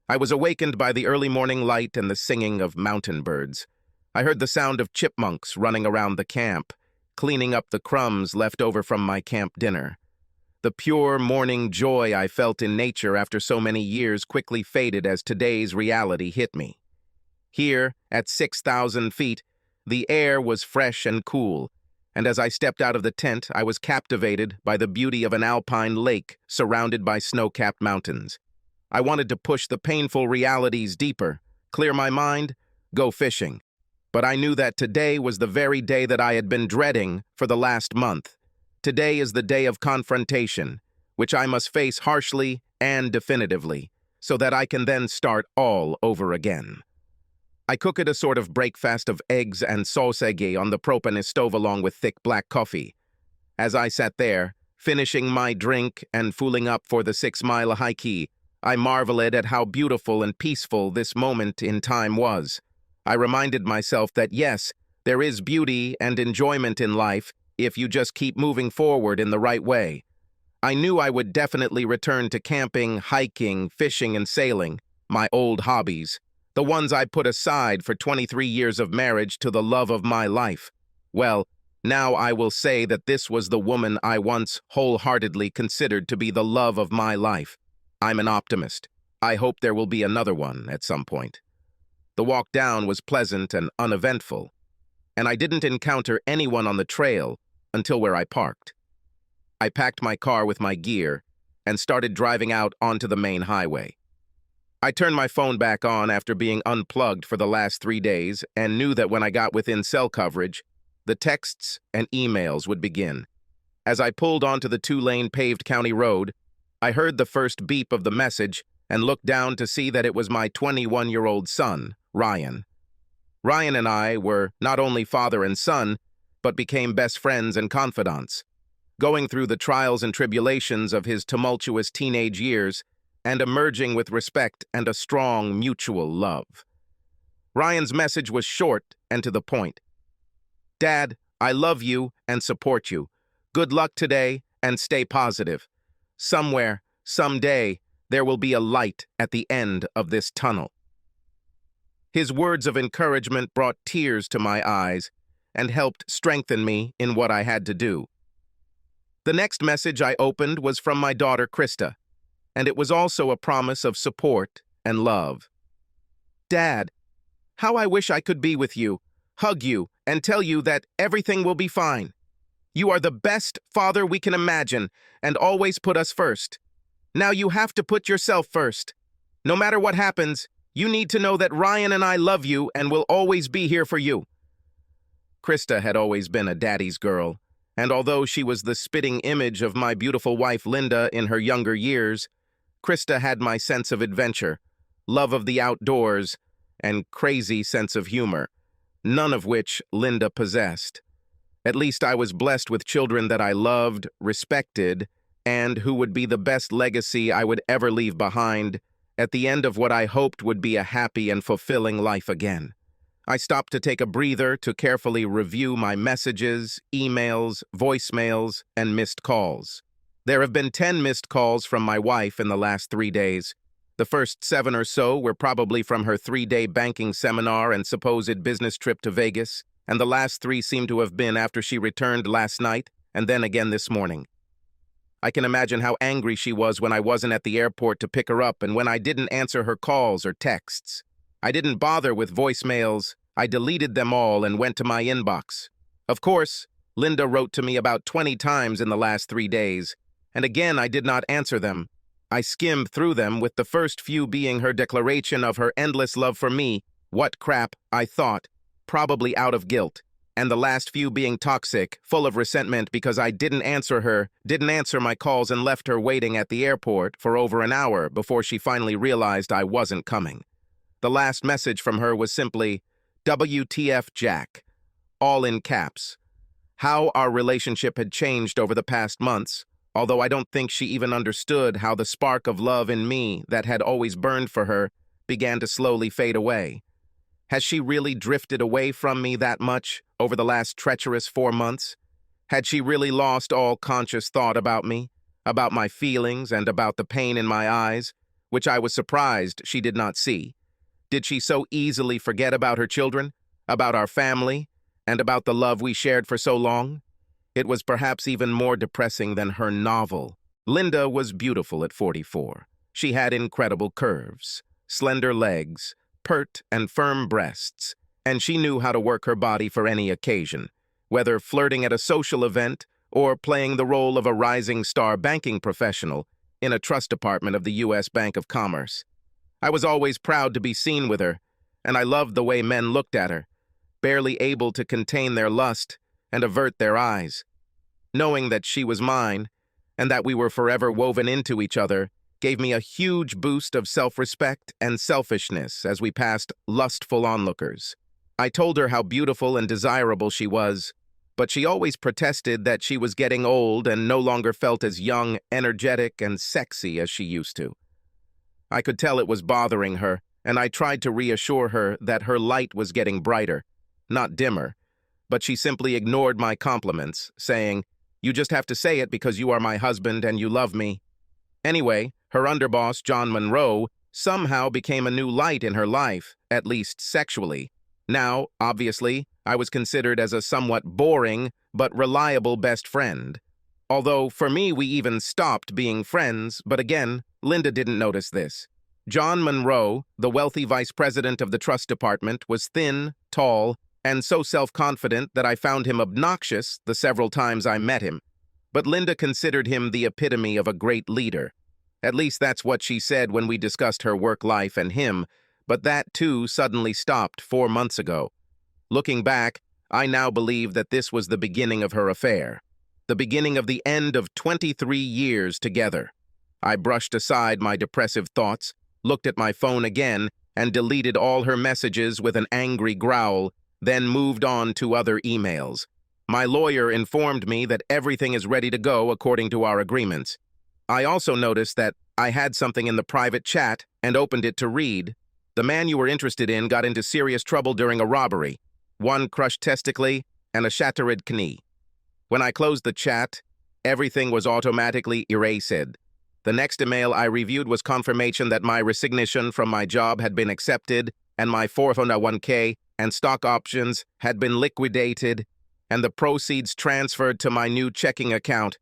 I was awakened by the early morning light and the singing of mountain birds. I heard the sound of chipmunks running around the camp, cleaning up the crumbs left over from my camp dinner. The pure morning joy I felt in nature after so many years quickly faded as today's reality hit me. Here, at 6,000 feet, the air was fresh and cool, and as I stepped out of the tent, I was captivated by the beauty of an alpine lake surrounded by snow-capped mountains. I wanted to push the painful realities deeper, clear my mind, go fishing. But I knew that today was the very day that I had been dreading for the last month. Today is the day of confrontation, which I must face harshly and definitively, so that I can then start all over again. I cooked a sort of breakfast of eggs and sausage on the propane stove along with thick black coffee. As I sat there, finishing my drink and fooling up for the 6-mile hike, I marveled at how beautiful and peaceful this moment in time was. I reminded myself that yes, there is beauty and enjoyment in life if you just keep moving forward in the right way. I knew I would definitely return to camping, hiking, fishing, and sailing, my old hobbies, the ones I put aside for 23 years of marriage to the love of my life. Well, now I will say that this was the woman I once wholeheartedly considered to be the love of my life. I'm an optimist. I hope there will be another one at some point. The walk down was pleasant and uneventful, and I didn't encounter anyone on the trail until where I parked. I packed my car with my gear and started driving out onto the main highway. I turned my phone back on after being unplugged for the last 3 days and knew that when I got within cell coverage, the texts and emails would begin. As I pulled onto the 2-lane paved county road, I heard the first beep of the message and looked down to see that it was my 21-year-old son, Ryan. Ryan and I were not only father and son, but became best friends and confidants, going through the trials and tribulations of his tumultuous teenage years and emerging with respect and a strong mutual love. Ryan's message was short and to the point. Dad, I love you and support you. Good luck today and stay positive. Somewhere, someday, there will be a light at the end of this tunnel. His words of encouragement brought tears to my eyes and helped strengthen me in what I had to do. The next message I opened was from my daughter, Krista, and it was also a promise of support and love. Dad, how I wish I could be with you, hug you, and tell you that everything will be fine. You are the best father we can imagine and always put us first. Now you have to put yourself first. No matter what happens, you need to know that Ryan and I love you and will always be here for you. Krista had always been a daddy's girl, and although she was the spitting image of my beautiful wife Linda in her younger years, Krista had my sense of adventure, love of the outdoors, and crazy sense of humor, none of which Linda possessed. At least I was blessed with children that I loved, respected, and who would be the best legacy I would ever leave behind at the end of what I hoped would be a happy and fulfilling life again. I stopped to take a breather to carefully review my messages, emails, voicemails, and missed calls. There have been 10 missed calls from my wife in the last 3 days. The first 7 or so were probably from her 3-day banking seminar and supposed business trip to Vegas, and the last 3 seem to have been after she returned last night and then again this morning. I can imagine how angry she was when I wasn't at the airport to pick her up and when I didn't answer her calls or texts. I didn't bother with voicemails. I deleted them all and went to my inbox. Of course, Linda wrote to me about 20 times in the last 3 days, and again I did not answer them. I skimmed through them, with the first few being her declaration of her endless love for me, what crap, I thought, probably out of guilt, and the last few being toxic, full of resentment because I didn't answer my calls and left her waiting at the airport for over an hour before she finally realized I wasn't coming. The last message from her was simply, WTF Jack, all in caps. How our relationship had changed over the past months, although I don't think she even understood how the spark of love in me that had always burned for her began to slowly fade away. Has she really drifted away from me that much over the last treacherous 4 months? Had she really lost all conscious thought about me, about my feelings, and about the pain in my eyes, which I was surprised she did not see. Did she so easily forget about her children, about our family, and about the love we shared for so long? It was perhaps even more depressing than her novel. Linda was beautiful at 44. She had incredible curves, slender legs, pert and firm breasts, and she knew how to work her body for any occasion, whether flirting at a social event or playing the role of a rising star banking professional in a trust department of the U.S. Bank of Commerce. I was always proud to be seen with her, and I loved the way men looked at her, barely able to contain their lust and avert their eyes. Knowing that she was mine, and that we were forever woven into each other, gave me a huge boost of self-respect and selfishness as we passed lustful onlookers. I told her how beautiful and desirable she was, but she always protested that she was getting old and no longer felt as young, energetic, and sexy as she used to. I could tell it was bothering her, and I tried to reassure her that her light was getting brighter, not dimmer, but she simply ignored my compliments, saying, "You just have to say it because you are my husband and you love me." Anyway, her underboss, John Monroe, somehow became a new light in her life, at least sexually. Now, obviously, I was considered as a somewhat boring but reliable best friend. Although, for me, we even stopped being friends, but again, Linda didn't notice this. John Monroe, the wealthy vice president of the trust department, was thin, tall, and so self-confident that I found him obnoxious the several times I met him. But Linda considered him the epitome of a great leader. At least that's what she said when we discussed her work life and him, but that too suddenly stopped 4 months ago. Looking back, I now believe that this was the beginning of her affair, the beginning of the end of 23 years together. I brushed aside my depressive thoughts, looked at my phone again, and deleted all her messages with an angry growl, then moved on to other emails. My lawyer informed me that everything is ready to go according to our agreements. I also noticed that I had something in the private chat and opened it to read. The man you were interested in got into serious trouble during a robbery. 1 crushed testicle and a shattered knee. When I closed the chat, everything was automatically erased. The next email I reviewed was confirmation that my resignation from my job had been accepted and my 401k and stock options had been liquidated and the proceeds transferred to my new checking account.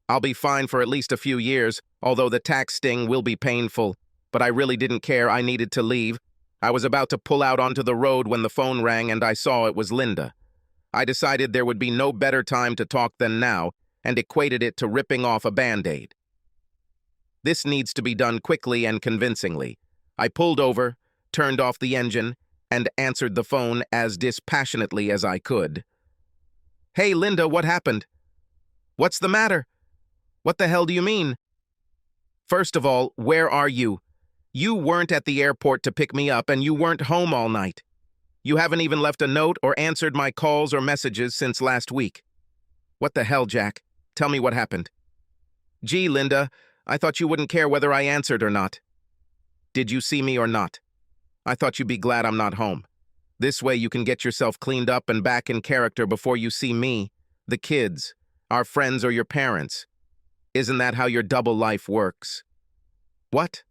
I'll be fine for at least a few years, although the tax sting will be painful. But I really didn't care. I needed to leave. I was about to pull out onto the road when the phone rang and I saw it was Linda. I decided there would be no better time to talk than now and equated it to ripping off a Band-Aid. This needs to be done quickly and convincingly. I pulled over, turned off the engine, and answered the phone as dispassionately as I could. "Hey, Linda, what happened? What's the matter? What the hell do you mean? First of all, where are you? You weren't at the airport to pick me up, and you weren't home all night. You haven't even left a note or answered my calls or messages since last week. What the hell, Jack? Tell me what happened." "Gee, Linda, I thought you wouldn't care whether I answered or not." "Did you see me or not? I thought you'd be glad I'm not home. This way you can get yourself cleaned up and back in character before you see me, the kids, our friends, or your parents. Isn't that how your double life works?" "What?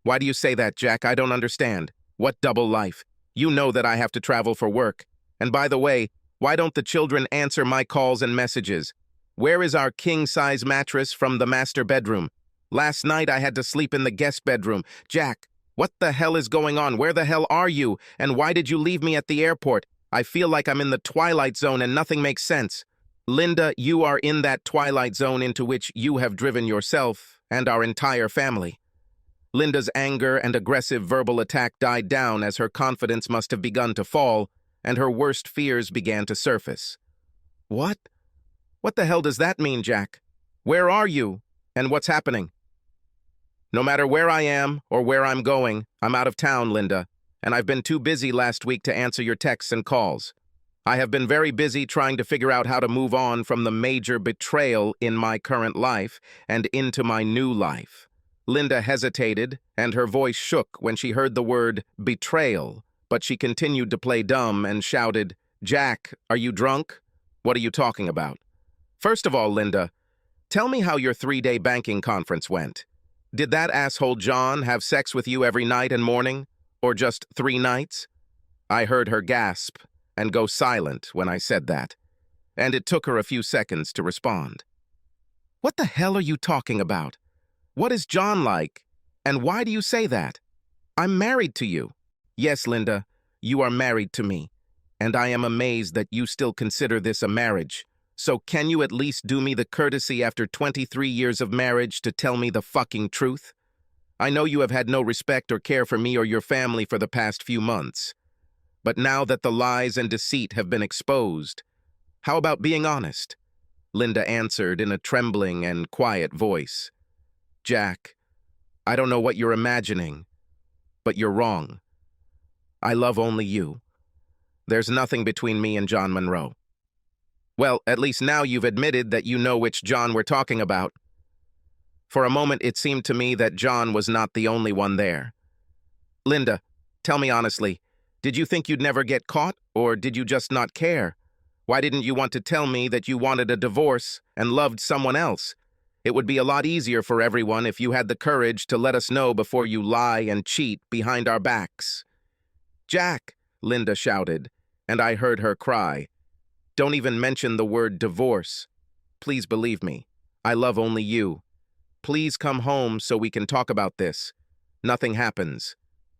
Why do you say that, Jack? I don't understand. What double life? You know that I have to travel for work. And by the way, why don't the children answer my calls and messages? Where is our king-size mattress from the master bedroom? Last night I had to sleep in the guest bedroom. Jack, what the hell is going on? Where the hell are you? And why did you leave me at the airport? I feel like I'm in the twilight zone and nothing makes sense." "Linda, you are in that twilight zone into which you have driven yourself and our entire family." Linda's anger and aggressive verbal attack died down as her confidence must have begun to fall, and her worst fears began to surface. "What? What the hell does that mean, Jack? Where are you? And what's happening?" "No matter where I am or where I'm going, I'm out of town, Linda, and I've been too busy last week to answer your texts and calls. I have been very busy trying to figure out how to move on from the major betrayal in my current life and into my new life." Linda hesitated, and her voice shook when she heard the word betrayal, but she continued to play dumb and shouted, "Jack, are you drunk? What are you talking about? First of all, Linda, tell me how your 3-day banking conference went. Did that asshole John have sex with you every night and morning? Or just 3 nights? I heard her gasp and go silent when I said that, and it took her a few seconds to respond. What the hell are you talking about? What is John like? And why do you say that? I'm married to you. Yes, Linda, you are married to me, and I am amazed that you still consider this a marriage. So can you at least do me the courtesy after 23 years of marriage to tell me the fucking truth? I know you have had no respect or care for me or your family for the past few months. But now that the lies and deceit have been exposed, how about being honest? Linda answered in a trembling and quiet voice. Jack, I don't know what you're imagining, but you're wrong. I love only you. There's nothing between me and John Monroe. Well, at least now you've admitted that you know which John we're talking about. For a moment, it seemed to me that John was not the only one there. Linda, tell me honestly, did you think you'd never get caught, or did you just not care? Why didn't you want to tell me that you wanted a divorce and loved someone else? It would be a lot easier for everyone if you had the courage to let us know before you lie and cheat behind our backs. Jack, Linda shouted, and I heard her cry. Don't even mention the word divorce. Please believe me. I love only you. Please come home so we can talk about this. Nothing happens.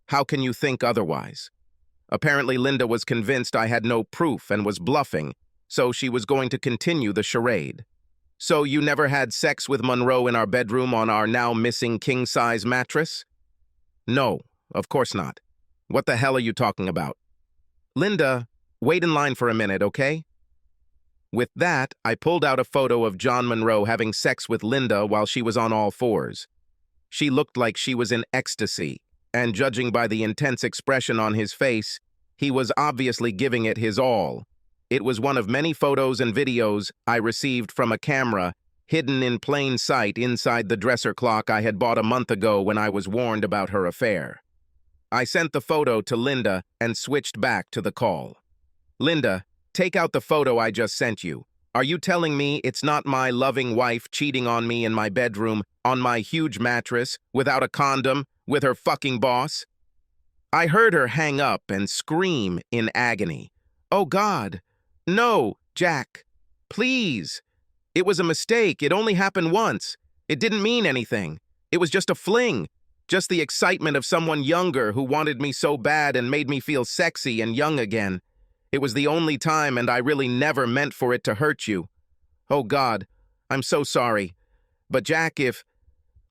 How can you think otherwise? Apparently Linda was convinced I had no proof and was bluffing, so she was going to continue the charade. So you never had sex with Monroe in our bedroom on our now missing king-size mattress? No, of course not. What the hell are you talking about? Linda, wait in line for a minute, okay? With that, I pulled out a photo of John Monroe having sex with Linda while she was on all fours. She looked like she was in ecstasy, and judging by the intense expression on his face, he was obviously giving it his all. It was one of many photos and videos I received from a camera hidden in plain sight inside the dresser clock I had bought a month ago when I was warned about her affair. I sent the photo to Linda and switched back to the call. Linda, take out the photo I just sent you. Are you telling me it's not my loving wife cheating on me in my bedroom, on my huge mattress, without a condom, with her fucking boss? I heard her hang up and scream in agony. Oh God, no, Jack, please. It was a mistake. It only happened once. It didn't mean anything. It was just a fling. Just the excitement of someone younger who wanted me so bad and made me feel sexy and young again. It was the only time, and I really never meant for it to hurt you. Oh God, I'm so sorry. But Jack,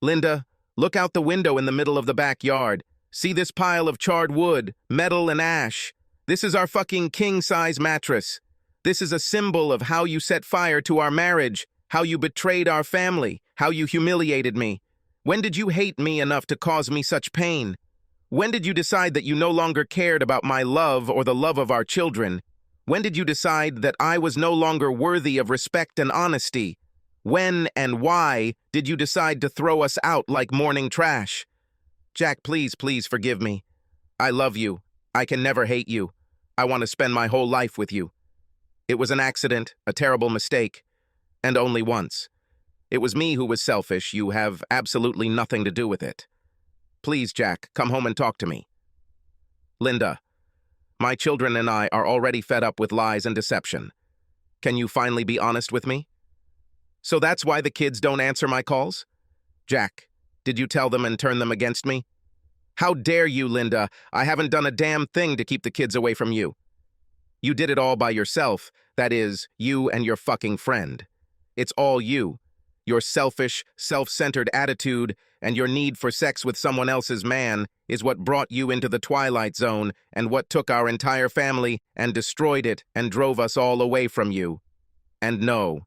Linda, look out the window in the middle of the backyard. See this pile of charred wood, metal and ash? This is our fucking king-size mattress. This is a symbol of how you set fire to our marriage, how you betrayed our family, how you humiliated me. When did you hate me enough to cause me such pain? When did you decide that you no longer cared about my love or the love of our children? When did you decide that I was no longer worthy of respect and honesty? When and why did you decide to throw us out like morning trash? Jack, please, please forgive me. I love you. I can never hate you. I want to spend my whole life with you. It was an accident, a terrible mistake, and only once. It was me who was selfish. You have absolutely nothing to do with it. Please, Jack, come home and talk to me. Linda, my children and I are already fed up with lies and deception. Can you finally be honest with me? So that's why the kids don't answer my calls? Jack, did you tell them and turn them against me? How dare you, Linda? I haven't done a damn thing to keep the kids away from you. You did it all by yourself. That is, you and your fucking friend. It's all you. Your selfish, self-centered attitude and your need for sex with someone else's man is what brought you into the Twilight Zone and what took our entire family and destroyed it and drove us all away from you. And no,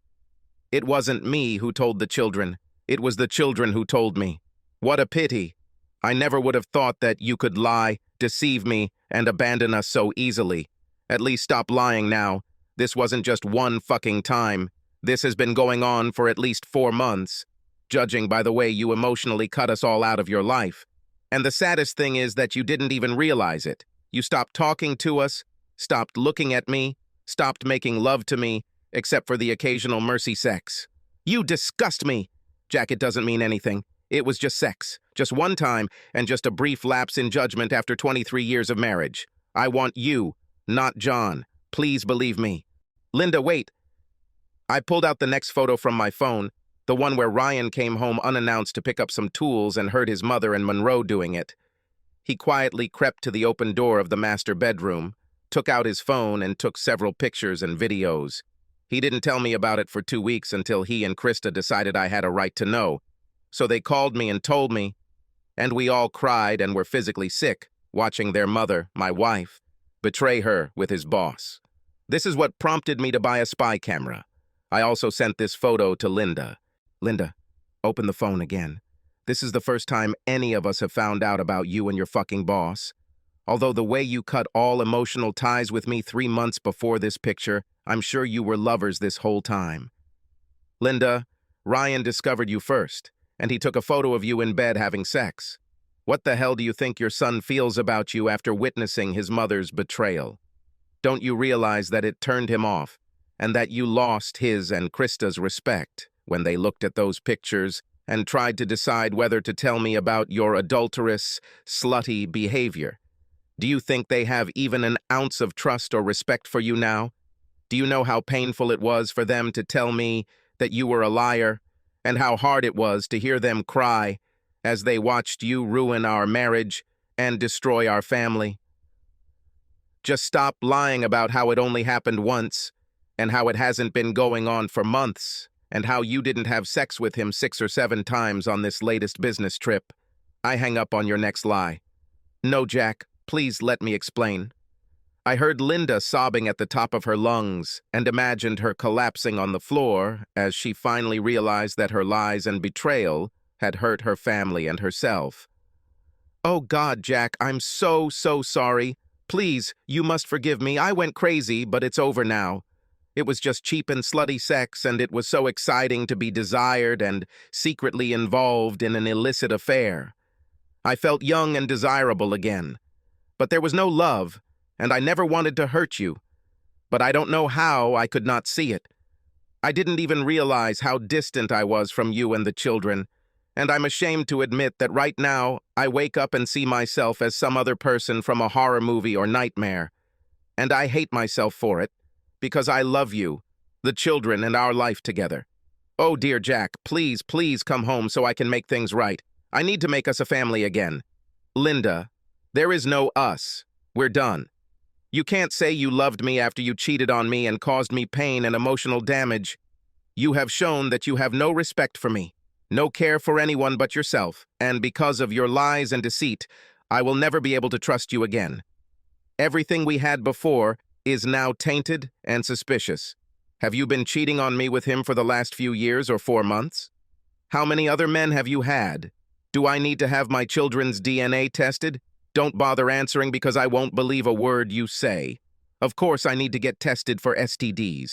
it wasn't me who told the children. It was the children who told me. What a pity. I never would have thought that you could lie, deceive me, and abandon us so easily. At least stop lying now. This wasn't just one fucking time. This has been going on for at least 4 months, judging by the way you emotionally cut us all out of your life. And the saddest thing is that you didn't even realize it. You stopped talking to us, stopped looking at me, stopped making love to me, except for the occasional mercy sex. You disgust me. Jack, it doesn't mean anything. It was just sex. Just one time, and just a brief lapse in judgment after 23 years of marriage. I want you, not John. Please believe me. Linda, wait. I pulled out the next photo from my phone, the one where Ryan came home unannounced to pick up some tools and heard his mother and Monroe doing it. He quietly crept to the open door of the master bedroom, took out his phone and took several pictures and videos. He didn't tell me about it for 2 weeks until he and Krista decided I had a right to know. So they called me and told me, and we all cried and were physically sick, watching their mother, my wife, betray her with his boss. This is what prompted me to buy a spy camera. I also sent this photo to Linda. Linda, open the phone again. This is the first time any of us have found out about you and your fucking boss. Although the way you cut all emotional ties with me 3 months before this picture, I'm sure you were lovers this whole time. Linda, Ryan discovered you first, and he took a photo of you in bed having sex. What the hell do you think your son feels about you after witnessing his mother's betrayal? Don't you realize that it turned him off, and that you lost his and Krista's respect when they looked at those pictures and tried to decide whether to tell me about your adulterous, slutty behavior? Do you think they have even an ounce of trust or respect for you now? Do you know how painful it was for them to tell me that you were a liar, and how hard it was to hear them cry as they watched you ruin our marriage and destroy our family? Just stop lying about how it only happened once, and how it hasn't been going on for months, and how you didn't have sex with him 6 or 7 times on this latest business trip. I hang up on your next lie. No, Jack, please let me explain. I heard Linda sobbing at the top of her lungs and imagined her collapsing on the floor as she finally realized that her lies and betrayal had hurt her family and herself. Oh God, Jack, I'm so sorry. Please, you must forgive me. I went crazy, but it's over now. It was just cheap and slutty sex, and it was so exciting to be desired and secretly involved in an illicit affair. I felt young and desirable again. But there was no love, and I never wanted to hurt you. But I don't know how I could not see it. I didn't even realize how distant I was from you and the children, and I'm ashamed to admit that right now I wake up and see myself as some other person from a horror movie or nightmare. And I hate myself for it, because I love you, the children, and our life together. Oh dear Jack, please come home so I can make things right. I need to make us a family again. Linda, there is no us. We're done. You can't say you loved me after you cheated on me and caused me pain and emotional damage. You have shown that you have no respect for me, no care for anyone but yourself, and because of your lies and deceit, I will never be able to trust you again. Everything we had before is now tainted and suspicious. Have you been cheating on me with him for the last few years or 4 months? How many other men have you had? Do I need to have my children's DNA tested? Don't bother answering because I won't believe a word you say. Of course I need to get tested for STDs.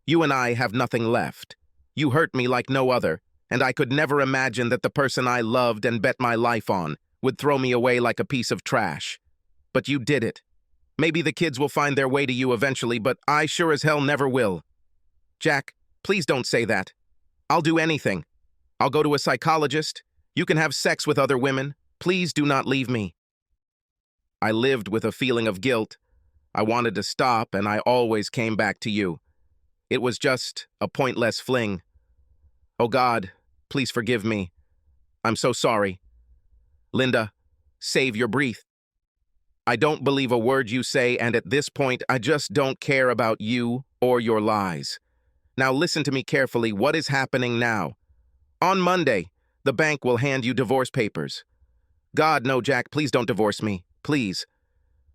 You and I have nothing left. You hurt me like no other, and I could never imagine that the person I loved and bet my life on would throw me away like a piece of trash. But you did it. Maybe the kids will find their way to you eventually, but I sure as hell never will. Jack, please don't say that. I'll do anything. I'll go to a psychologist. You can have sex with other women. Please do not leave me. I lived with a feeling of guilt. I wanted to stop, and I always came back to you. It was just a pointless fling. Oh God, please forgive me. I'm so sorry. Linda, save your breath. I don't believe a word you say, and at this point, I just don't care about you or your lies. Now listen to me carefully. What is happening now? On Monday, the bank will hand you divorce papers. God, no, Jack, please don't divorce me. Please.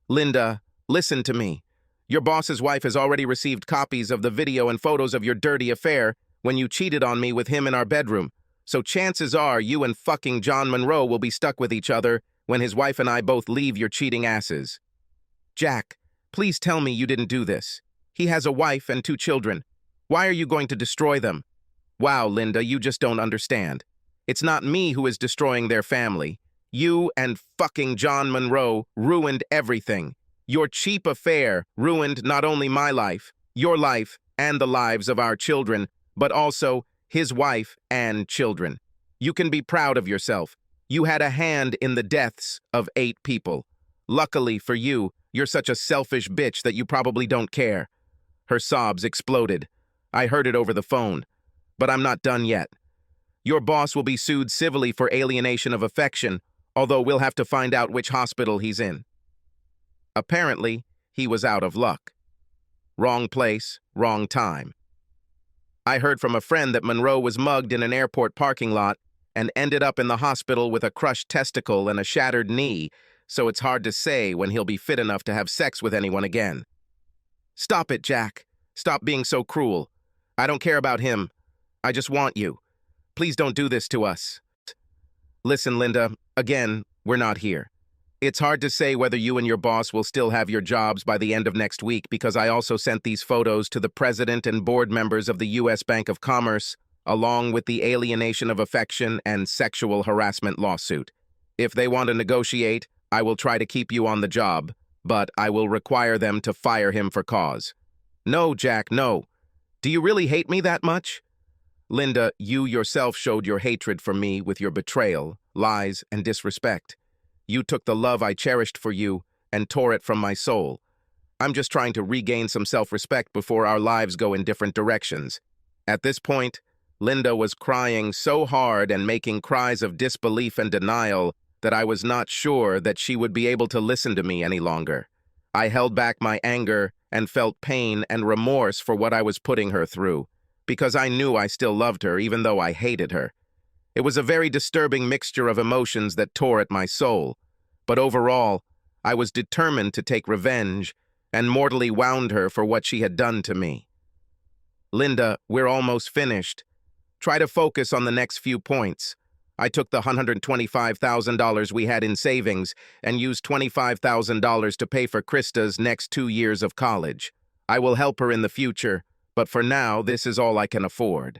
Linda, listen to me. Your boss's wife has already received copies of the video and photos of your dirty affair when you cheated on me with him in our bedroom. So chances are you and fucking John Monroe will be stuck with each other when his wife and I both leave your cheating asses. Jack, please tell me you didn't do this. He has a wife and 2 children. Why are you going to destroy them? Wow, Linda, you just don't understand. It's not me who is destroying their family. You and fucking John Monroe ruined everything. Your cheap affair ruined not only my life, your life, and the lives of our children, but also his wife and children. You can be proud of yourself. You had a hand in the deaths of 8 people. Luckily for you, you're such a selfish bitch that you probably don't care." Her sobs exploded. I heard it over the phone. "But I'm not done yet. Your boss will be sued civilly for alienation of affection, although we'll have to find out which hospital he's in." Apparently, he was out of luck. Wrong place, wrong time. I heard from a friend that Monroe was mugged in an airport parking lot and ended up in the hospital with a crushed testicle and a shattered knee, so it's hard to say when he'll be fit enough to have sex with anyone again. Stop it, Jack. Stop being so cruel. I don't care about him. I just want you. Please don't do this to us. Listen, Linda, again, we're not here. It's hard to say whether you and your boss will still have your jobs by the end of next week because I also sent these photos to the president and board members of the U.S. Bank of Commerce, along with the alienation of affection and sexual harassment lawsuit. If they want to negotiate, I will try to keep you on the job, but I will require them to fire him for cause. No, Jack, no. Do you really hate me that much? Linda, you yourself showed your hatred for me with your betrayal, lies, and disrespect. You took the love I cherished for you and tore it from my soul. I'm just trying to regain some self-respect before our lives go in different directions. At this point, Linda was crying so hard and making cries of disbelief and denial that I was not sure that she would be able to listen to me any longer. I held back my anger and felt pain and remorse for what I was putting her through, because I knew I still loved her even though I hated her. It was a very disturbing mixture of emotions that tore at my soul, but overall, I was determined to take revenge and mortally wound her for what she had done to me. Linda, we're almost finished. Try to focus on the next few points. I took the $125,000 we had in savings and used $25,000 to pay for Krista's next 2 years of college. I will help her in the future, but for now, this is all I can afford.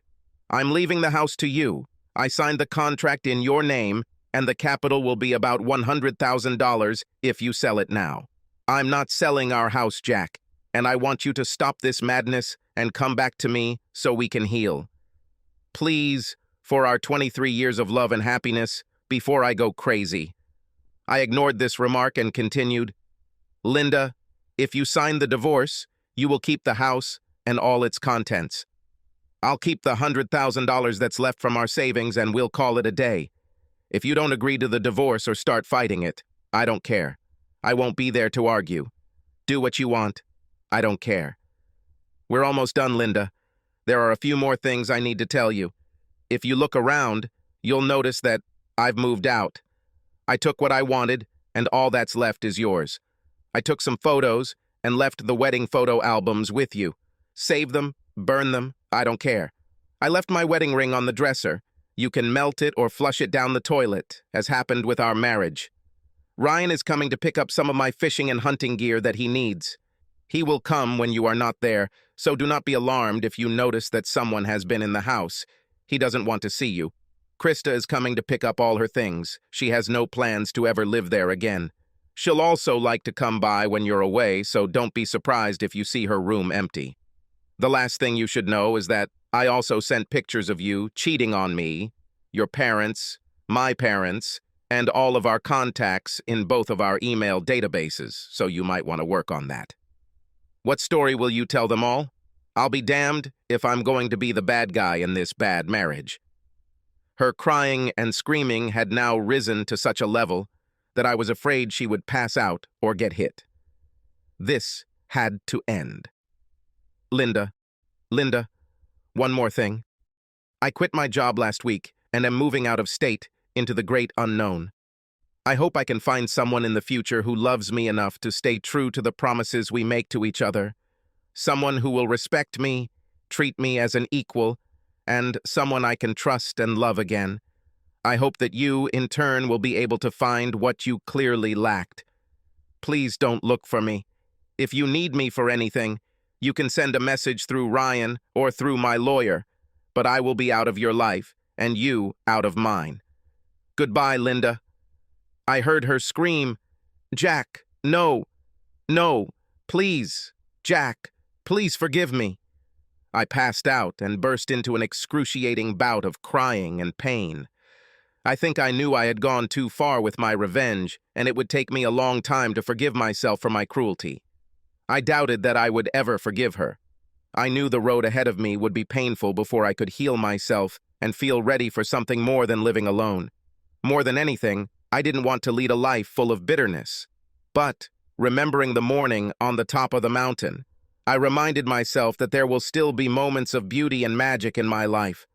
I'm leaving the house to you. I signed the contract in your name, and the capital will be about $100,000 if you sell it now. I'm not selling our house, Jack, and I want you to stop this madness and come back to me so we can heal. Please, for our 23 years of love and happiness, before I go crazy. I ignored this remark and continued, Linda, if you sign the divorce, you will keep the house and all its contents. I'll keep the $100,000 that's left from our savings and we'll call it a day. If you don't agree to the divorce or start fighting it, I don't care. I won't be there to argue. Do what you want. I don't care. We're almost done, Linda. There are a few more things I need to tell you. If you look around, you'll notice that I've moved out. I took what I wanted, and all that's left is yours. I took some photos and left the wedding photo albums with you. Save them, burn them, I don't care. I left my wedding ring on the dresser. You can melt it or flush it down the toilet, as happened with our marriage. Ryan is coming to pick up some of my fishing and hunting gear that he needs. He will come when you are not there, so do not be alarmed if you notice that someone has been in the house. He doesn't want to see you. Krista is coming to pick up all her things. She has no plans to ever live there again. She'll also like to come by when you're away, so don't be surprised if you see her room empty. The last thing you should know is that I also sent pictures of you cheating on me, your parents, my parents, and all of our contacts in both of our email databases, so you might want to work on that. What story will you tell them all? I'll be damned if I'm going to be the bad guy in this bad marriage. Her crying and screaming had now risen to such a level that I was afraid she would pass out or get hit. This had to end. Linda, one more thing. I quit my job last week and am moving out of state into the great unknown. I hope I can find someone in the future who loves me enough to stay true to the promises we make to each other. Someone who will respect me, treat me as an equal, and someone I can trust and love again. I hope that you, in turn, will be able to find what you clearly lacked. Please don't look for me. If you need me for anything, you can send a message through Ryan or through my lawyer, but I will be out of your life, and you out of mine. Goodbye, Linda. I heard her scream, Jack, no, please, Jack, please forgive me. I passed out and burst into an excruciating bout of crying and pain. I think I knew I had gone too far with my revenge, and it would take me a long time to forgive myself for my cruelty. I doubted that I would ever forgive her. I knew the road ahead of me would be painful before I could heal myself and feel ready for something more than living alone. More than anything, I didn't want to lead a life full of bitterness. But, remembering the morning on the top of the mountain, I reminded myself that there will still be moments of beauty and magic in my life.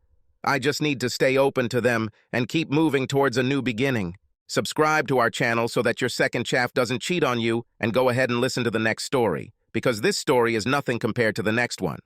I just need to stay open to them and keep moving towards a new beginning. Subscribe to our channel so that your second shaft doesn't cheat on you, and go ahead and listen to the next story, because this story is nothing compared to the next one.